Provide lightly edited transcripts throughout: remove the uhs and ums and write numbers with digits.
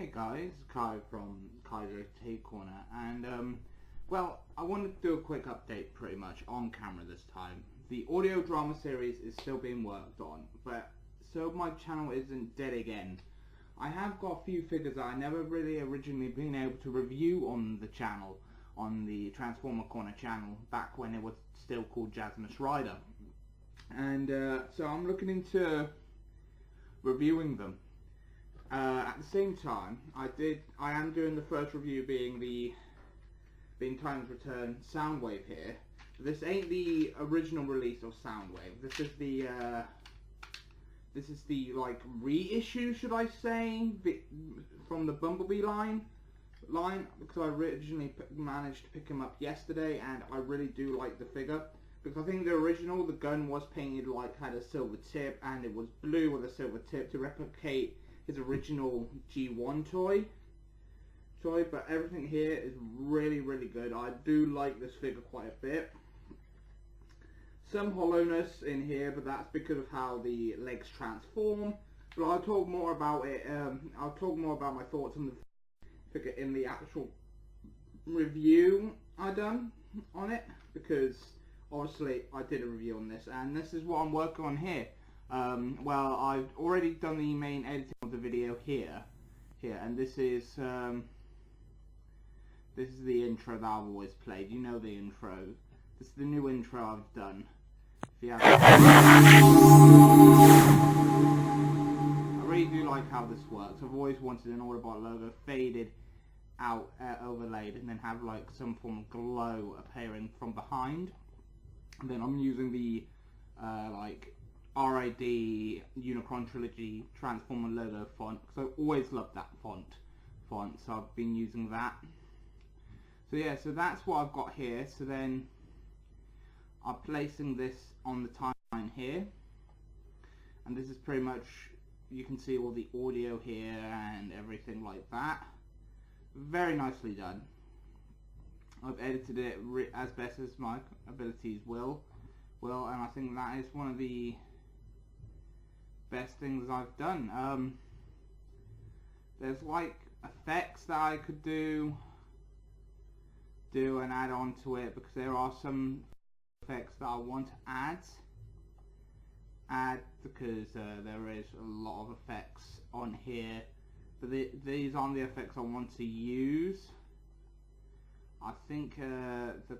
Hey guys, Kai from Otaku Corner, and well, I wanted to do a quick update pretty much on camera this time. The audio drama series is still being worked on, but so my channel isn't dead again. I have got a few figures that I never really originally been able to review on the channel, on the Transformer Corner channel, back when it was still called Jasmus Rider. And so I'm looking into reviewing them. At the same time, I am doing the first review being Time's Return Soundwave here. This ain't the original release of Soundwave. This is the like reissue, should I say, from the Bumblebee line, because I originally managed to pick him up yesterday, and I really do like the figure. Because I think the original, the gun was painted like, had a silver tip, and it was blue with a silver tip to replicate his original G1 toy, but everything here is really good. I do like this figure quite a bit. Some hollowness in here, but that's because of how the legs transform. But I'll talk more about it. I'll talk more about my thoughts on the figure in the actual review I done on it, because obviously I did a review on this, and this is what I'm working on here. Well, I've already done the main editing of the video here, and this is the intro that I've always played. You know the intro. This is the new intro I've done. I really do like how this works. I've always wanted an Autobot logo faded out, overlaid, and then have like some form of glow appearing from behind. And then I'm using the like RID Unicron Trilogy Transformer logo font, because I always loved that font, so I've been using that. So yeah, so that's what I've got here. So then I'm placing this on the timeline here, and this is pretty much, you can see all the audio here and everything like that. Very nicely done. I've edited it as best as my abilities will, and I think that is one of the best things I've done. There's like effects that I could do and add on to it, because there are some effects that I want to add because there is a lot of effects on here, but these aren't the effects I want to use. I think the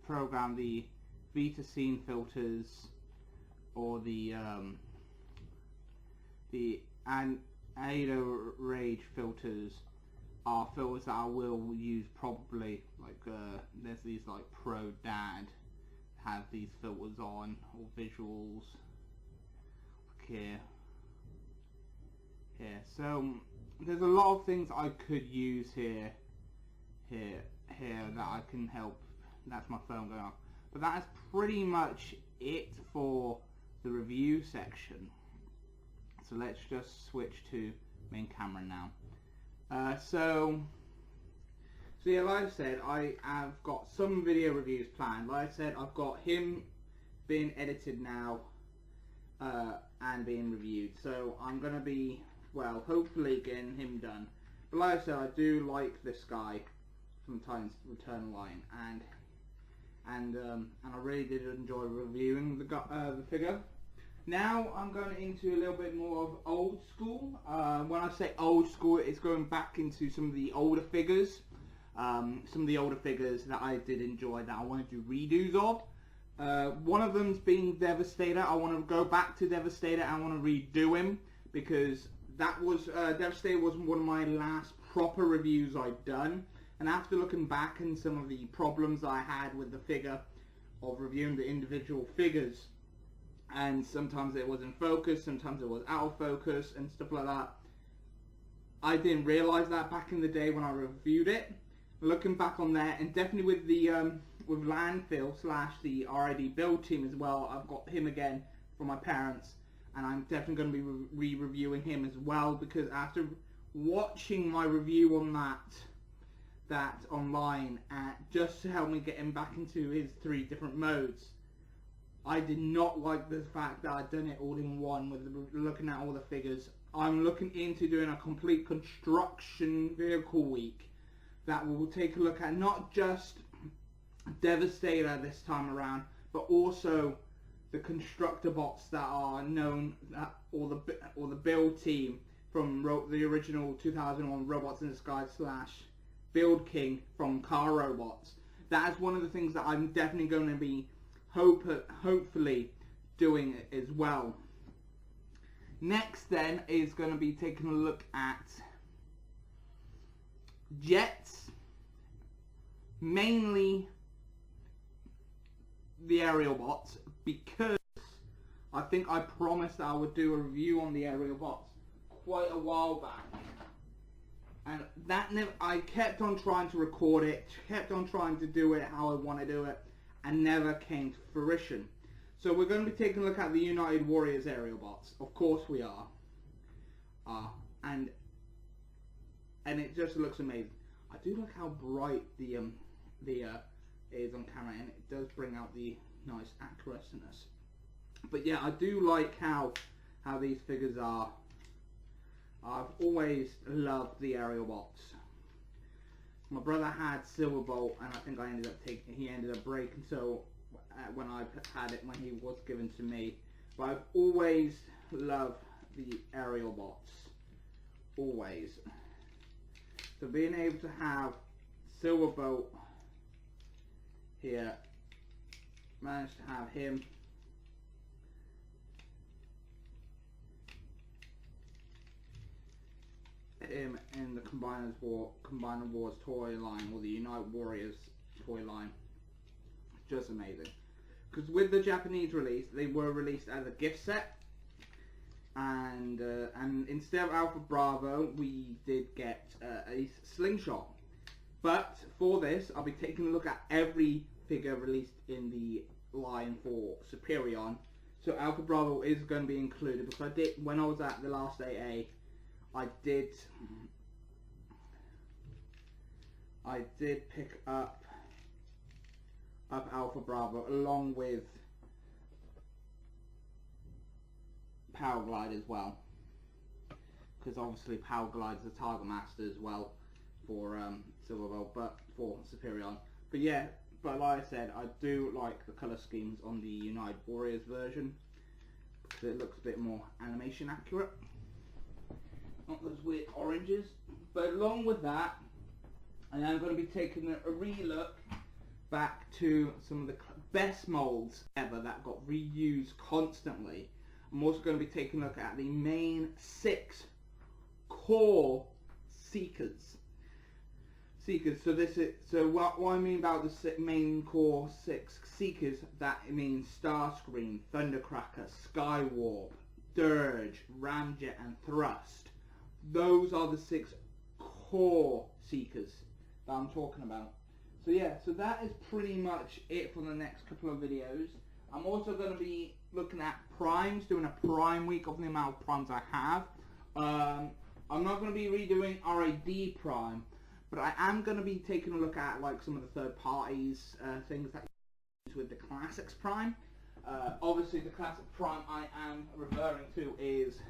program, the Vita Scene filters, or the Ado Rage filters are filters that I will use probably. Like there's these like Pro Dad have these filters on, or visuals like here. So there's a lot of things I could use here that I can help. That's my phone going off. But that is pretty much it for the review section. So let's just switch to main camera now. So yeah, like I said, I have got some video reviews planned. Like I said, I've got him being edited now and being reviewed. So I'm going to be, well, hopefully getting him done. But like I said, I do like this guy from Time's Return line, and I really did enjoy reviewing the figure. Now I'm going into a little bit more of old school. When I say old school, it's going back into some of the older figures. That I did enjoy, that I want to do redos of. One of them's being Devastator. I want to go back to Devastator and I want to redo him, because that was Devastator was one of my last proper reviews I'd done. And after looking back and some of the problems I had with the figure, of reviewing the individual figures, and sometimes it was in focus, sometimes it was out of focus and stuff like that, I didn't realise that back in the day when I reviewed it. Looking back on that, and definitely with the with Landfill / the RID build team as well, I've got him again from my parents, and I'm definitely going to be re-reviewing him as well, because after watching my review on that online, just to help me get him back into his 3 different modes, I did not like the fact that I'd done it all in one with looking at all the figures I'm looking into doing a complete construction vehicle week that will take a look at not just Devastator this time around, but also the constructor bots that are known, or the build team from the original 2001 Robots in the Sky / Build King from Car Robots. That is one of the things that I'm definitely going to be hopefully doing as well. Next then is going to be taking a look at jets, mainly the aerial bots, because I think I promised I would do a review on the aerial bots quite a while back, and I kept on trying to record it, kept on trying to do it how I want to do it, and never came to fruition. So we're going to be taking a look at the United Warriors aerial bots. Of course we are. And it just looks amazing. I do like how bright the is on camera, and it does bring out the nice accurateness. But yeah, I do like how these figures are. I've always loved the aerial bots. My brother had Silverbolt, and I think he ended up breaking. So when I had it, when he was given to me, but I've always loved the aerial bots, always. So being able to have Silverbolt here, managed to have him. In the Combiner Wars toy line, or the United Warriors toy line, just amazing. Because with the Japanese release, they were released as a gift set, and instead of Alpha Bravo, we did get a slingshot. But for this, I'll be taking a look at every figure released in the line for Superion. So Alpha Bravo is going to be included, because I did, when I was at the last AA, I did pick up Alpha Bravo along with Power Glide as well, because obviously Power Glide is the Target Master as well for Silverbolt, but for Superion. But yeah, but like I said, I do like the colour schemes on the United Warriors version, because it looks a bit more animation accurate. Not those weird oranges. But along with that, I am going to be taking a re-look back to some of the best molds ever that got reused constantly. I'm also going to be taking a look at the main 6 core Seekers. So what I mean about the main core 6 Seekers, that it means Starscream, Thundercracker, Skywarp, Dirge, Ramjet, and Thrust. Those are the 6 core Seekers that I'm talking about. So yeah, so that is pretty much it for the next couple of videos. I'm also going to be looking at primes, doing a prime week of the amount of primes I have. I'm not going to be redoing RAD prime, but I am going to be taking a look at like some of the third parties, things that you use with the Classics prime. Obviously the Classic prime I am referring to is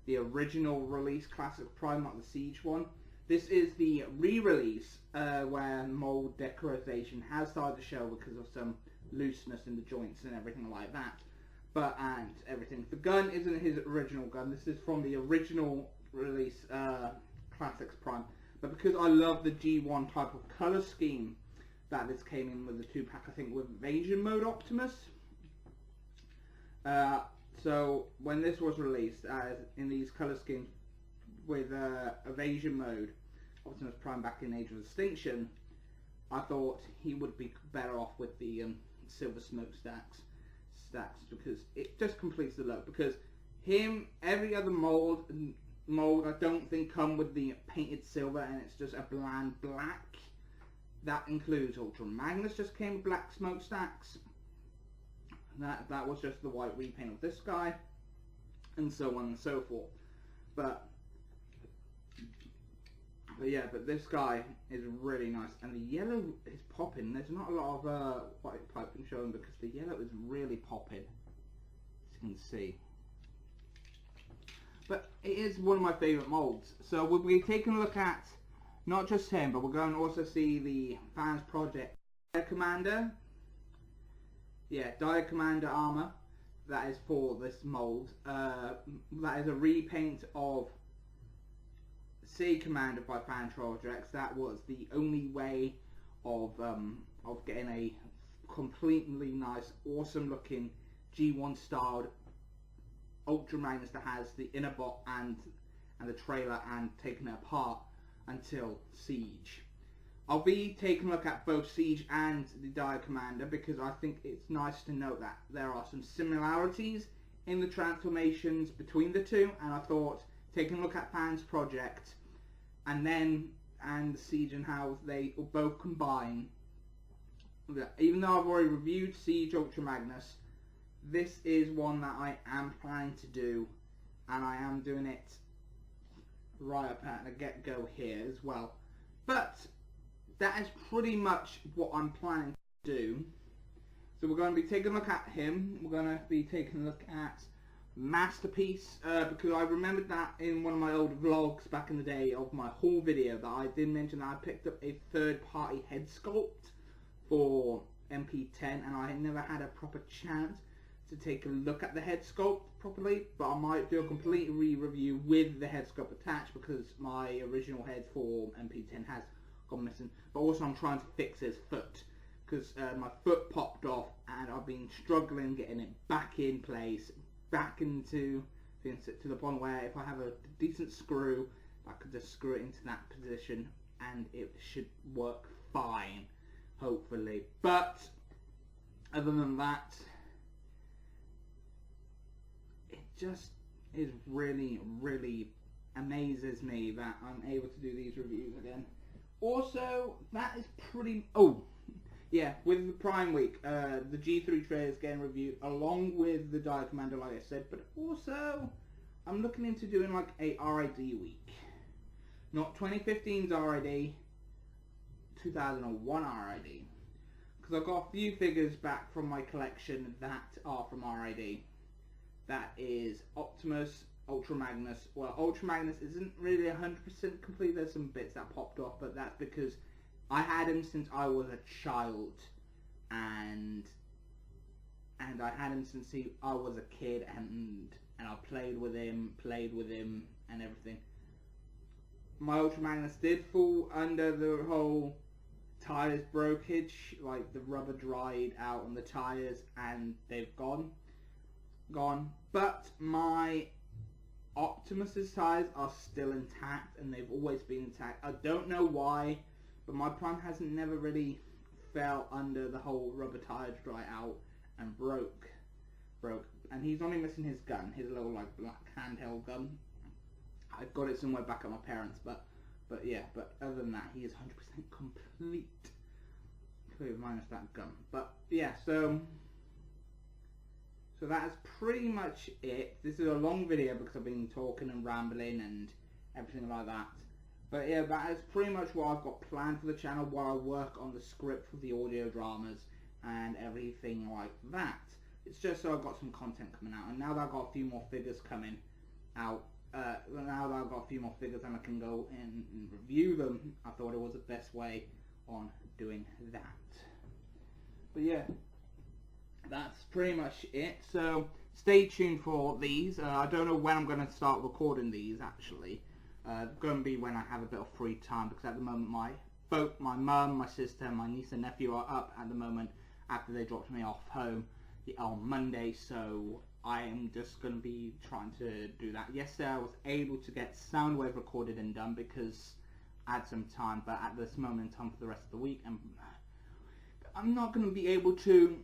the original release Classic Prime, not the Siege one. This is the re-release where mold decoration has started to show because of some looseness in the joints and everything like that. And everything. The gun isn't his original gun. This is from the original release Classics Prime. But because I love the G1 type of colour scheme that this came in with the 2-pack, I think with Invasion Mode Optimus. So when this was released in these colour schemes with Evasion Mode Optimus Prime back in Age of Extinction, I thought he would be better off with the silver smokestacks because it just completes the look. Because every other mold I don't think come with the painted silver, and it's just a bland black. That includes Ultra Magnus, just came with black smokestacks. That was just the white repaint of this guy, and so on and so forth. But this guy is really nice, and the yellow is popping. There's not a lot of white piping showing because the yellow is really popping, as you can see. but it is one of my favourite molds. So we'll be taking a look at not just him, but we're going to also see the Fans Project Dire Commander. Yeah, Dire Commander armor. That is for this mold. That is a repaint of Sea Commander by PrinceOfRedroses. That was the only way of getting a completely nice, awesome looking G1 styled Ultra Magnus that has the inner bot and the trailer, and taking it apart until Siege. I'll be taking a look at both Siege and the Dire Commander because I think it's nice to note that there are some similarities in the transformations between the two, and I thought taking a look at Fans Project and Siege and how they both combine. Even though I've already reviewed Siege Ultra Magnus, this is one that I am planning to do, and I am doing it right up at the get-go here as well. But that is pretty much what I'm planning to do. So we're going to be taking a look at him. We're going to be taking a look at Masterpiece, because I remembered that in one of my old vlogs back in the day of my haul video that I did mention that I picked up a third-party head sculpt for MP10, and I never had a proper chance to take a look at the head sculpt properly, but I might do a complete re-review with the head sculpt attached because my original head for MP10 has gone missing. But also I'm trying to fix his foot because my foot popped off and I've been struggling getting it back in place, back into to the point where if I have a decent screw, I could just screw it into that position and it should work fine, hopefully. But other than that, it just is really amazes me that I'm able to do these reviews again. Also, that is pretty... Oh, yeah, with the Prime Week, the G3 trailer is getting reviewed along with the Dire Commander, like I said, but also I'm looking into doing like a RID week. Not 2015's RID, 2001 RID. Because I've got a few figures back from my collection that are from RID. That is Optimus, Ultra Magnus. Well, Ultra Magnus isn't really 100% complete. There's some bits that popped off, but that's because I had him since I was a child, and I had him since I was a kid, and I played with him, and everything. My Ultra Magnus did fall under the whole tires breakage, like the rubber dried out on the tires, and they've gone. But my Optimus's tires are still intact, and they've always been intact. I don't know why, but my Prime hasn't never really fell under the whole rubber tires dry out and broke. And he's only missing his gun, his little like black handheld gun. I've got it somewhere back at my parents', but yeah. But other than that, he is 100% complete, minus that gun. But yeah, so that's pretty much it. This is a long video because I've been talking and rambling and everything like that. But yeah, that is pretty much what I've got planned for the channel while I work on the script for the audio dramas and everything like that. It's just so I've got some content coming out, and now that I've got a few more figures coming out, now that I've got a few more figures and I can go in and review them, I thought it was the best way on doing that. But yeah, that's pretty much it. So stay tuned for these. I don't know when I'm going to start recording these actually. Going to be when I have a bit of free time, because at the moment my mum, my sister, my niece and nephew are up at the moment after they dropped me off home on Monday, so I am just going to be trying to do that. Yesterday I was able to get Soundwave recorded and done because I had some time, but at this moment in time for the rest of the week I'm not going to be able to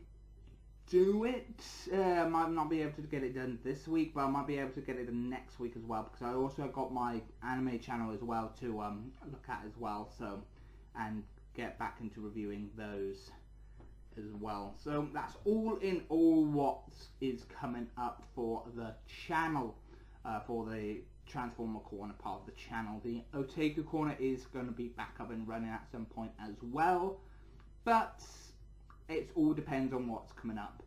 do it. I might not be able to get it done this week, but I might be able to get it done next week as well, because I also got my anime channel as well to look at as well, so, and get back into reviewing those as well. So that's all in all what is coming up for the channel, for the Transformer Corner part of the channel. The Otaku Corner is going to be back up and running at some point as well, but it all depends on what's coming up.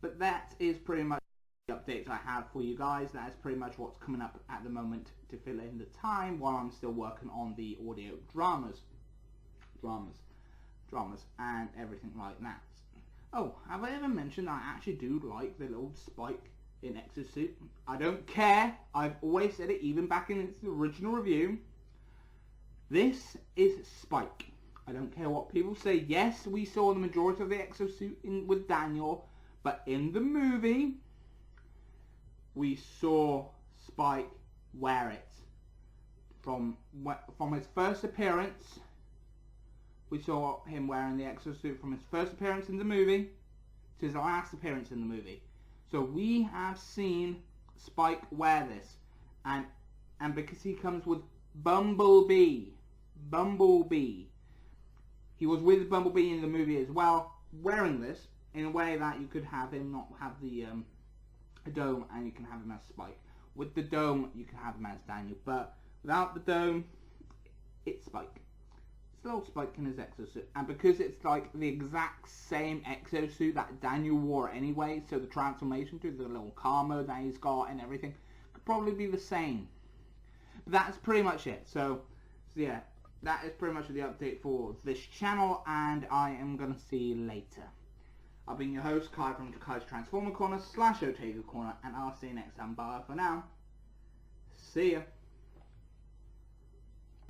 But that is pretty much the updates I have for you guys. That is pretty much what's coming up at the moment to fill in the time while I'm still working on the audio dramas and everything like that. Oh, have I ever mentioned that I actually do like the little Spike in Exosuit? I don't care. I've always said it, even back in its original review. This is Spike. I don't care what people say. Yes, we saw the majority of the Exosuit with Daniel, but in the movie, we saw Spike wear it. From his first appearance, we saw him wearing the exosuit from his first appearance in the movie to his last appearance in the movie. So we have seen Spike wear this, and because he comes with Bumblebee, he was with Bumblebee in the movie as well, wearing this in a way that you could have him not have the dome, and you can have him as Spike. With the dome, you can have him as Daniel, but without the dome, it's Spike. It's a little Spike in his exosuit, and because it's like the exact same exosuit that Daniel wore anyway, so the transformation through the little car mode that he's got and everything could probably be the same. But that's pretty much it. So yeah, that is pretty much the update for this channel, and I am going to see you later. I've been your host, Kai from Kai's Transformer Corner / Otaku Corner, and I'll see you next time. Bye for now. See ya.